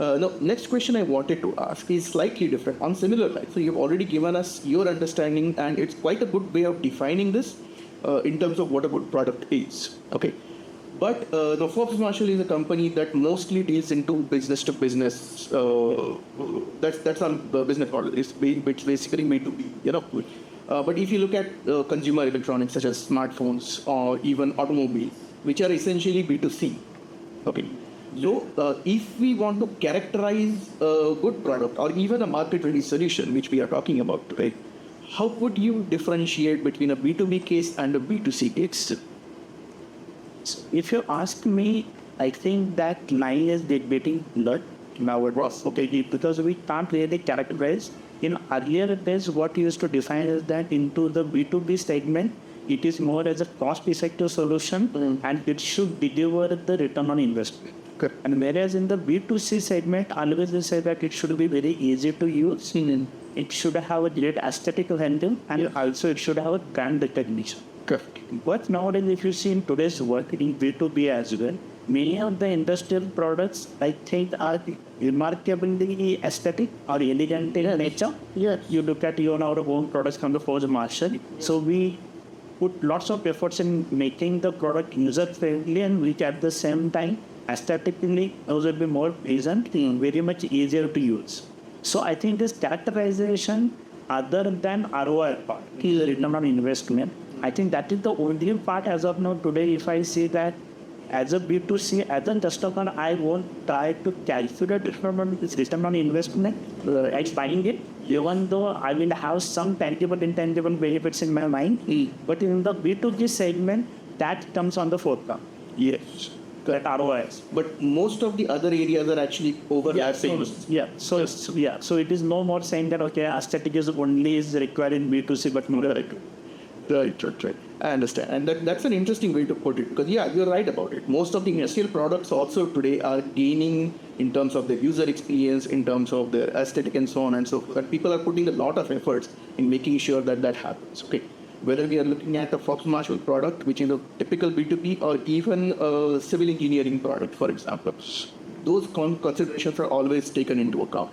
Now, next question I wanted to ask is slightly different on similar lines. So you've already given us your understanding, and it's quite a good way of defining this in terms of what a good product is. Okay. But the Forbes Marshall is a company that mostly deals into business to business. That's on the business model. It's basically B2B. But if you look at consumer electronics such as smartphones or even automobiles, which are essentially B2C. Okay. So if we want to characterize a good product or even a market-ready solution, which we are talking about today, how would you differentiate between a B2B case and a B2C case? If you ask me, I think that line is getting blurred nowadays. Okay, because we can't really characterize. In earlier days, what we used to define is that into the B2B segment, it is more as a cost-effective solution and it should deliver the return on investment. Okay. And whereas in the B2C segment, always they say that it should be very easy to use. It should have a great aesthetical handle, and also it should have a brand recognition. Correct. But nowadays, if you see in today's work in B2B as well, many of the industrial products, I think, are remarkably aesthetic or elegant in nature. Yes. You look at even our own products from the Forbes Marshall. So we put lots of efforts in making the product user-friendly, and which at the same time, aesthetically, those will be more pleasant, very much easier to use. So I think this characterization, other than ROI part, is a return on investment. I think that is the only part as of now today. If I see that as a B2C, as a customer, I won't try to calculate return on investment by buying it, even though I will have some tangible, intangible benefits in my mind. But in the B2G segment, that comes on the forefront. Yes. That ROIs. But most of the other areas are actually overlapping. So it is no more saying that, okay, aesthetic is only is required in B2C, but not B2B. Right. I understand. And that's an interesting way to put it, because you're right about it. Most of the industrial products also today are gaining in terms of their user experience, in terms of their aesthetic and so on and so forth. And people are putting a lot of efforts in making sure that happens. Okay. Whether we are looking at a Forbes Marshall product, which is a typical B2B, or even a civil engineering product, for example, those considerations are always taken into account.